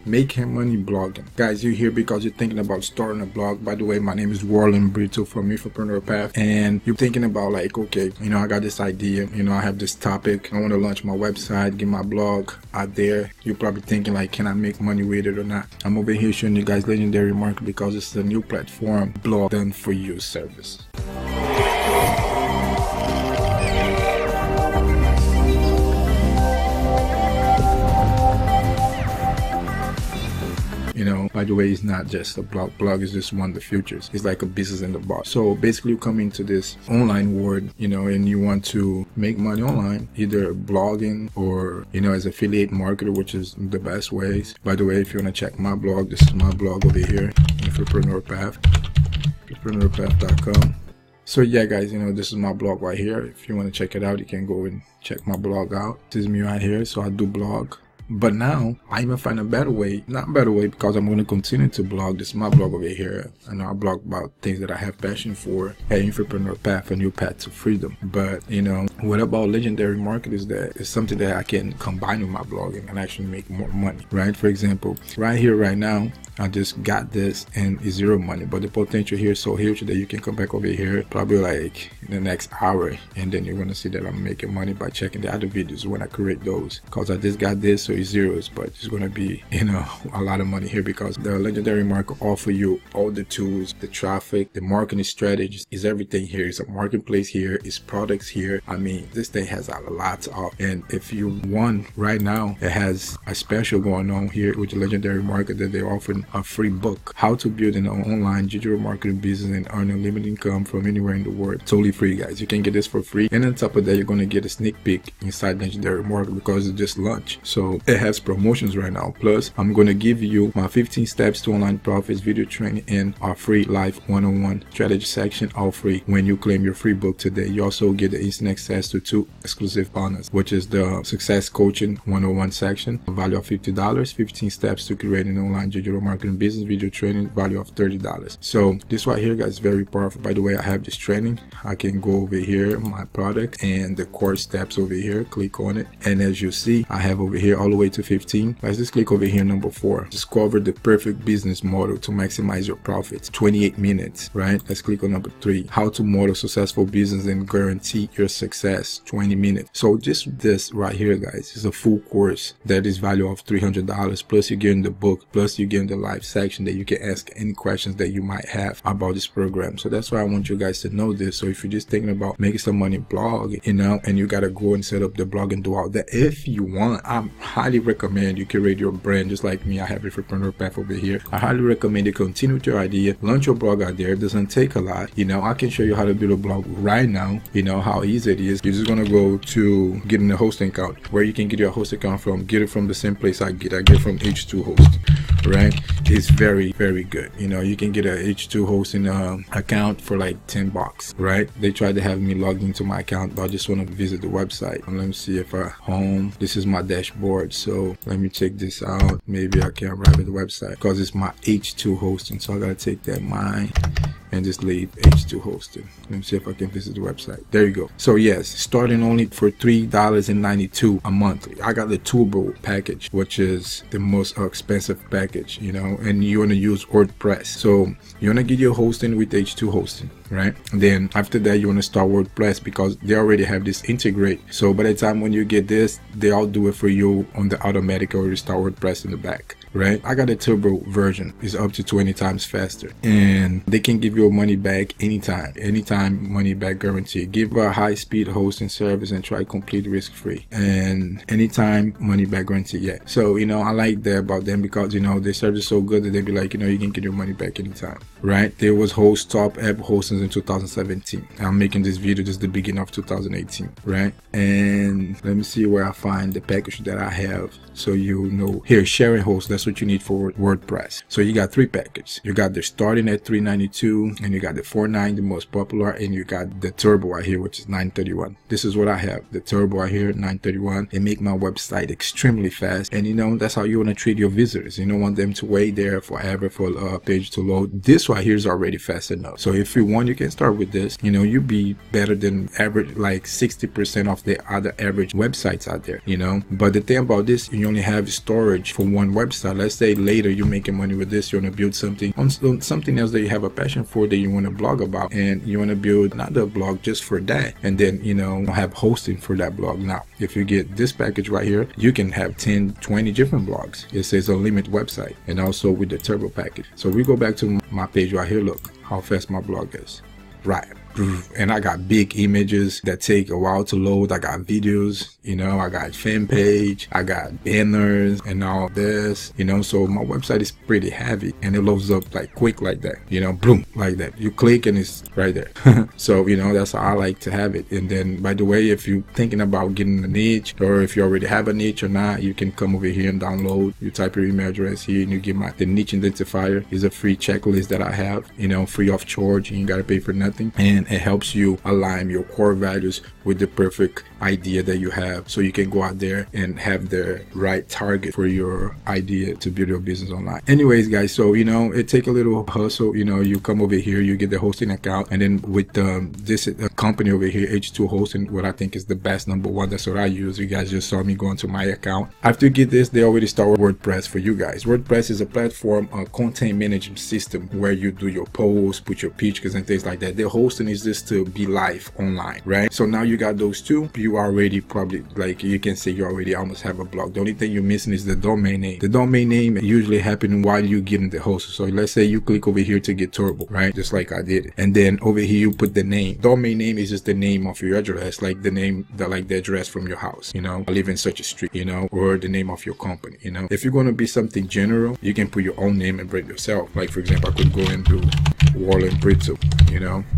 making money blogging. Guys, you're here because you're thinking about starting a blog. By the way, my name is Warren Brito from Infopreneur Path, and you're thinking about like, okay, I got this idea, I have this topic, I want to launch my website, get my blog out there. You're probably thinking like, can I make money with it or not? I'm over here showing you guys Legendary Market because it's a new platform, blog done for you service. By the way, it's not just a blog. Blog is just one of the futures. It's like a business in the box. So basically you come into this online world, and you want to make money online, either blogging or, as affiliate marketer, which is the best ways. By the way, if you want to check my blog, this is my blog over here, Infopreneur Path, infopreneurpath.com. So yeah, guys, this is my blog right here. If you want to check it out, you can go and check my blog out. This is me right here. So I do blog. But now I even find a better way, not better way, because I'm going to continue to blog. This is my blog over here. And I blog about things that I have passion for at Infopreneur Path, a new path to freedom. But, what about Legendary Market is that it's something that I can combine with my blogging and actually make more money, right? For example, right here, right now, I just got this and it's zero money, but the potential here is so huge that you can come back over here probably like in the next hour, and then you're going to see that I'm making money by checking the other videos when I create those, because I just got this, so it's zeros, but it's going to be a lot of money here because the Legendary Market offer you all the tools, the traffic, the marketing strategies, is everything here. It's a marketplace here, it's products here. I mean, this thing has a lot of, and if you want right now, it has a special going on here with the Legendary Market that they're offering a free book, how to build an online digital marketing business and earn unlimited income from anywhere in the world. Totally free, guys. You can get this for free, and on top of that, you're going to get a sneak peek inside Legendary Market because it's just launched, so it has promotions right now. Plus, I'm going to give you my 15 steps to online profits video training and our free live one-on-one strategy section, all free when you claim your free book today. You also get the instant access to 2 exclusive bonus, which is the success coaching 101 section, value of $50, 15 steps to create an online digital marketing business video training, value of $30. So this right here, guys, is very powerful. By the way, I have this training. I can go over here, my product, and the core steps over here, click on it, and as you see, I have over here all the way to 15. Let's just click over here, number 4, discover the perfect business model to maximize your profits, 28 minutes, right? Let's click on number 3, how to model successful business and guarantee your success, 20 minutes. So just this right here, guys, is a full course that is value of $300, plus you get in the book, plus you get in the live section that you can ask any questions that you might have about this program. So that's why I want you guys to know this. So if you're just thinking about making some money blogging, and you gotta go and set up the blog and do all that, if you want, I highly recommend you create your brand just like me. I have Infopreneur Path over here. I highly recommend you continue with your idea, launch your blog out there. It doesn't take a lot. I can show you how to build a blog right now, how easy it is. You're just gonna go to getting a hosting account. Where you can get your hosting account from, get it from the same place I get it from H2Host, right? It's very, very good. You can get a H2 hosting account for like $10, right? They tried to have me log into my account, but I just want to visit the website. And let me see if I home. This is my dashboard, so let me check this out. Maybe I can arrive at the website because it's my H2 hosting, so I gotta take that mine and just leave H2 hosting. Let me see if I can visit the website. There you go. So yes, starting only for $3.92 a month. I got the turbo package, which is the most expensive package, and you want to use WordPress. So you want to get your hosting with H2 hosting, right? And then after that, you want to start WordPress because they already have this integrate. So by the time when you get this, they all do it for you on the automatic, or you start WordPress in the back, right? I got a turbo version. It's up to 20 times faster, and they can give your money back anytime money back guarantee. Give a high speed hosting service and try complete risk free, and anytime money back guarantee. Yeah, so I like that about them because their service is so good that they be like, you can get your money back anytime, right? There was host top app hostings in 2017. I'm making this video just the beginning of 2018, right? And let me see where I find the package that I have, so here, sharing host. That's what you need for WordPress. So you got 3 packages. You got the starting at $3.92, and you got the $4.9, the most popular, and you got the turbo right here, which is $9.31. This is what I have. The turbo right here, $9.31. It make my website extremely fast, and that's how you want to treat your visitors. You don't want them to wait there forever for a page to load. This right here is already fast enough. So if you want, you can start with this. You'll be better than average, like 60% of the other average websites out there. But the thing about this, you only have storage for one website. website. Let's say later you're making money with this, you want to build something on something else that you have a passion for, that you want to blog about, and you want to build another blog just for that, and then have hosting for that blog. Now if you get this package right here, you can have 10-20 different blogs. It says unlimited website, and also with the turbo package. So we go back to my page right here. Look how fast my blog is, right? And I got big images that take a while to load. I got videos, I got fan page, I got banners and all this, so my website is pretty heavy, and it loads up like quick like that, boom, like that. You click and it's right there. So, that's how I like to have it. And then, by the way, if you're thinking about getting a niche, or if you already have a niche or not, you can come over here and download. You type your email address here and you get the niche identifier. Is a free checklist that I have, free of charge. You ain't gotta pay for nothing, and it helps you align your core values with the perfect idea that you have, so you can go out there and have the right target for your idea to build your business online. Anyways, guys, so it take a little hustle. You come over here, you get the hosting account, and then with this company over here, H2 Hosting, what I think is the best, number one, that's what I use. You guys just saw me go into my account. After you get this, they already start WordPress for you guys. WordPress is a platform, a content management system where you do your posts, put your pictures and things like that. The hosting is just to be live online, right? So now you got those two, you already probably, like, you can say you already almost have a blog. The only thing you're missing is the domain name. The domain name usually happens while you get in the host. So let's say you click over here to get Turbo, right? Just like I did, and then over here you put the name. Domain name is just the name of your address, like the name, like the address from your house, I live in such a street, or the name of your company. If you're going to be something general, you can put your own name and brand yourself. Like, for example, I could go and do Warren Brittle.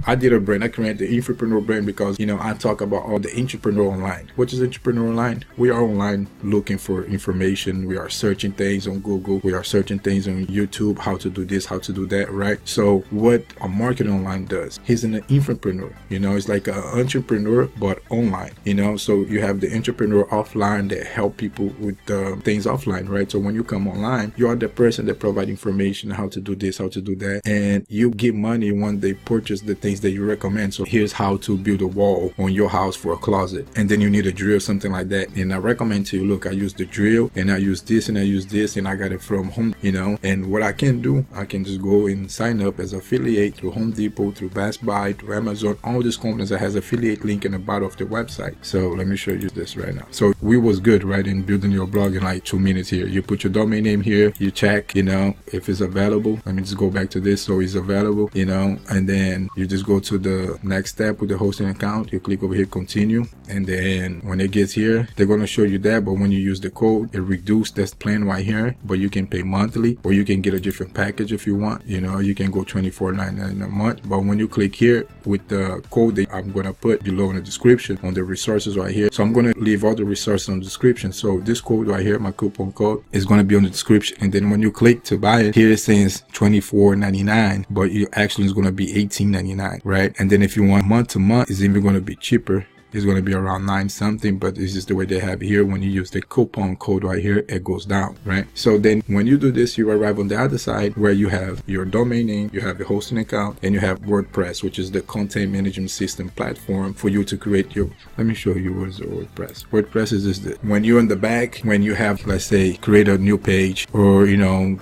I did a brand. I created the Infopreneur brand because I talk about all the entrepreneur online. What is entrepreneur online? We are online looking for information. We are searching things on Google. We are searching things on YouTube, how to do this, how to do that, right? So what a marketing online does, he's an infopreneur. It's like an entrepreneur but online. So you have the entrepreneur offline that help people with things offline, right? So when you come online, you are the person that provide information, how to do this, how to do that, and you give money when they purchase the things that you recommend. So here's how to build a wall on your house for a closet, and then you need a drill, something like that, and I recommend to you, look, I use the drill, and I use this, and I use this, and I got it from Home, and what I can do, I can just go and sign up as affiliate through Home Depot, through Best Buy, through Amazon, all these companies that has affiliate link in the bottom of the website. So let me show you this right now. So we was good, right, in building your blog in like 2 minutes here. You put your domain name here, you check, if it's available. Let me just go back to this, so it's available, and then you just go to the next step with the hosting account. You click over here, continue, and then when it gets here, they're going to show you that, but when you use the code, it reduced this plan right here, but you can pay monthly, or you can get a different package if you want. You can go $24.99 a month, but when you click here with the code that I'm going to put below in the description on the resources right here, so I'm going to leave all the resources on the description. So this code right here, my coupon code, is going to be on the description, and then when you click to buy it, here it says $24.99, but you actually is going to be $18.99, right? And then if you want month to month, it's even going to be cheaper. It's going to be around 9 something, but it's just the way they have it here. When you use the coupon code right here, it goes down, right? So then when you do this, you arrive on the other side where you have your domain name, you have the hosting account, and you have WordPress, which is the content management system platform for you to create your, let me show you what is WordPress. WordPress is just this. When you're in the back, when you have, let's say, create a new page, or,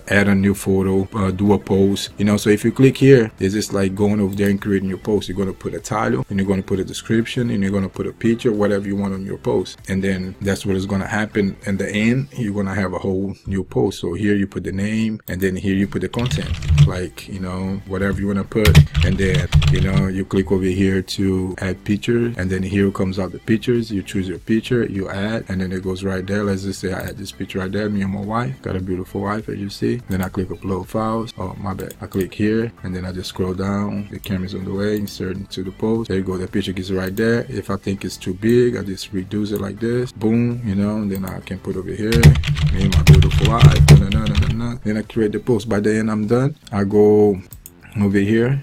add a new photo, do a post, so if you click here, it's just like going over there and creating your post. You're going to put a title, and you're going to put a description, and you're going to put a picture, whatever you want on your post, and then that's what is going to happen in the end. You're going to have a whole new post. So here you put the name, and then here you put the content, like whatever you want to put, and then you click over here to add picture, and then here comes out the pictures. You choose your picture, you add, and then it goes right there. Let's just say I add this picture right there, me and my wife, got a beautiful wife, as you see. Then I click upload files. Oh, my bad, I click here, and then I just scroll down, the camera's on the way, insert into the post. There you go, the picture gets right there. If I think it's too big, I just reduce it like this, boom, and then I can put over here, me and my beautiful wife, then I create the post. By the end I'm done, I go over here,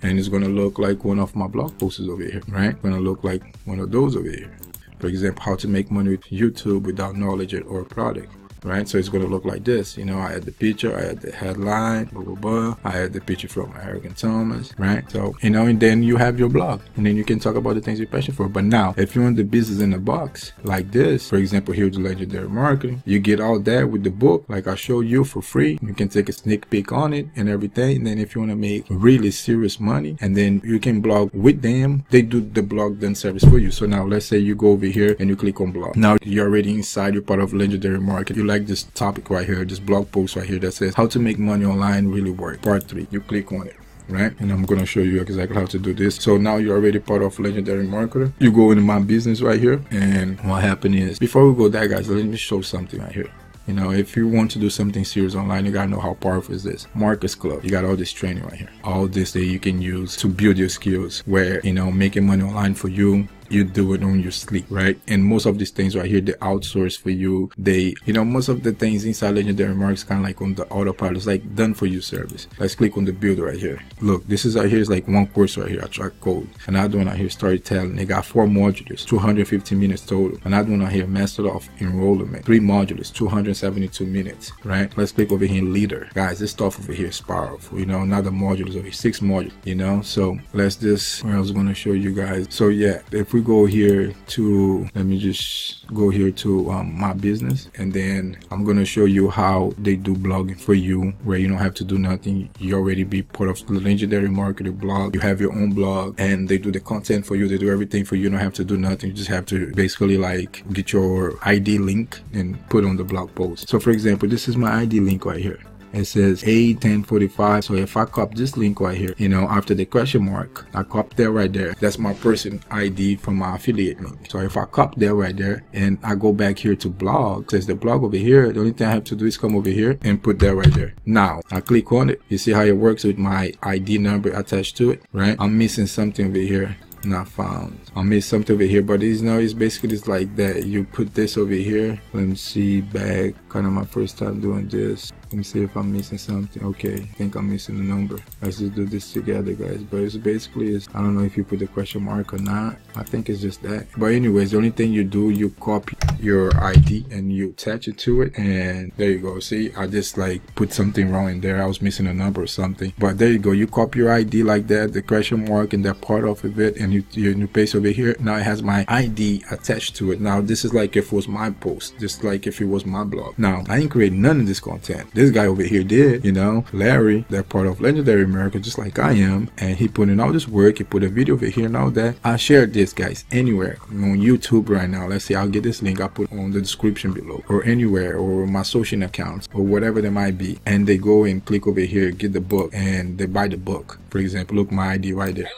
and it's gonna look like one of my blog posts over here, right? Gonna look like one of those over here. For example, how to make money with YouTube without knowledge or product. right? So it's going to look like this. You know, I had the picture, I had the headline, blah, blah, blah. I had the picture from Eric and Thomas, right? So, you know, and then you have your blog, and then you can talk about the things you're passionate for. But now, if you want the business in a box like this, for example, here's the Legendary Marketing, you get all that with the book, like I showed you, for free. You can take a sneak peek on it and everything. And then if you want to make really serious money, and then you can blog with them, they do the blog done service for you. So now let's say you go over here and you click on blog. Now you're already inside, you're part of Legendary Marketing. You like this topic right here, this blog post right here that says how to make money online really work, part 3. You click on it, right? And I'm going to show you exactly how to do this. So now you're already part of Legendary Marketer. You go into my business right here, and what happened is, before we go there, guys, let me show something right here. You know, if you want to do something serious online, you gotta know how powerful is this. Marcus Club, you got all this training right here, all this that you can use to build your skills, where, you know, making money online for you, you do it on your sleep, right? And most of these things right here, they outsource for you. They, you know, most of the things inside Legendary Marketing is kind of like on the autopilot. It's like done for you service. Let's click on the build right here. Look, this is right here is like one course right here. I track code. Another one right here, storytelling. They got 4 modules, 250 minutes total. Another one right here, master of enrollment, 3 modules, 272 minutes, right? Let's click over here in leader. Guys, this stuff over here is powerful. You know, another module is over here, 6 modules, you know? So let's just, where I was going to show you guys. So yeah, if we go here to, let me just go here to my business, and then I'm going to show you how they do blogging for you, where you don't have to do nothing. You already be part of the Legendary Marketing blog. You have your own blog, and they do the content for you. They do everything for you. You don't have to do nothing. You just have to basically like get your ID link and put on the blog post. So for example, this is my ID link right here. It says A1045. So if I copy this link right here, you know, after the question mark, I copy that right there. That's my person ID from my affiliate link. So if I copy that right there and I go back here to blog, it says the blog over here, the only thing I have to do is come over here and put that right there. Now I click on it. You see how it works with my ID number attached to it, right? I'm missing something over here. Not found. I missed something over here, but it's now it's basically just like that. You put this over here. Let me see back. Kind of my first time doing this. Let me see if I'm missing something. Okay, I think I'm missing the number. Let's just do this together, guys. But it's basically, I don't know if you put the question mark or not. I think it's just that. But anyways, the only thing you do, you copy your ID and you attach it to it, and there you go. See, I just like put something wrong in there. I was missing a number or something. But there you go. You copy your ID like that, the question mark and that part of it, and you paste over here. Now it has my ID attached to it. Now this is like if it was my post, just like if it was my blog. Now I didn't create none of this content. This guy over here did, you know, Larry, they're part of Legendary Marketing just like I am, and he put in all this work. He put a video over here and all that. I shared this, guys, anywhere on YouTube right now. Let's say I'll get this link, I'll put on the description below, or anywhere, or my social accounts, or whatever they might be, and they go and click over here, get the book, and they buy the book. For example, look, my ID right there.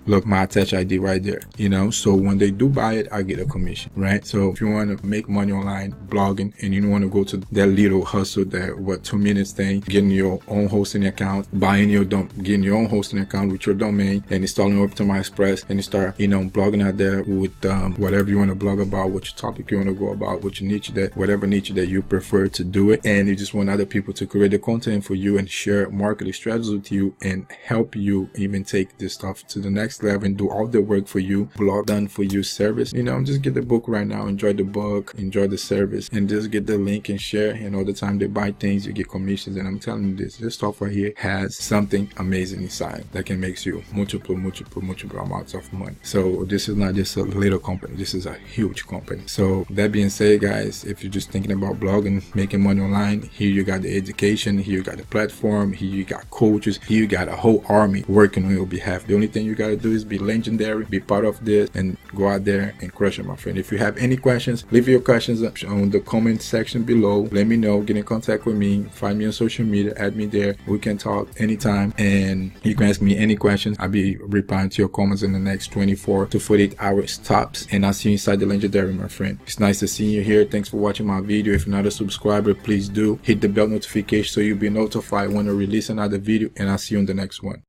Look, my attached ID right there, you know. So when they do buy it, I get a commission, right? So if you want to make money online blogging, and you don't want to go to that little hustle, that 2 minutes thing, getting your own hosting account, buying your getting your own hosting account with your domain, and installing Optimize Express, and you start, you know, blogging out there with whatever you want to blog about, which topic you want to go about, which niche, that whatever niche that you prefer to do it, and you just want other people to create the content for you and share marketing strategies with you and help you even take this stuff to the next level and do all the work for you, blog done for you service. You know, just get the book right now, enjoy the book, enjoy the service, and just get the link and share. And all the time they buy things, you get commissions. And I'm telling you, this stuff right here has something amazing inside that can make you multiple amounts of money. So this is not just a little company, this is a huge company. So that being said, guys, if you're just thinking about blogging, making money online, here you got the education, here you got the platform, here you got coaches, here you got a whole army working on your behalf. The only thing you got to do is be legendary, be part of this, and go out there and crush it, my friend. If you have any questions, leave your questions on the comment section below. Let me know, get in contact with me, find me on social media, add me there. We can talk anytime, and you can ask me any questions. I'll be replying to your comments in the next 24 to 48 hours tops, and I'll see you inside the Legendary, my friend. It's nice to see you here. Thanks for watching my video. If you're not a subscriber, please do hit the bell notification so you'll be notified when I release another video, and I'll see you in the next one.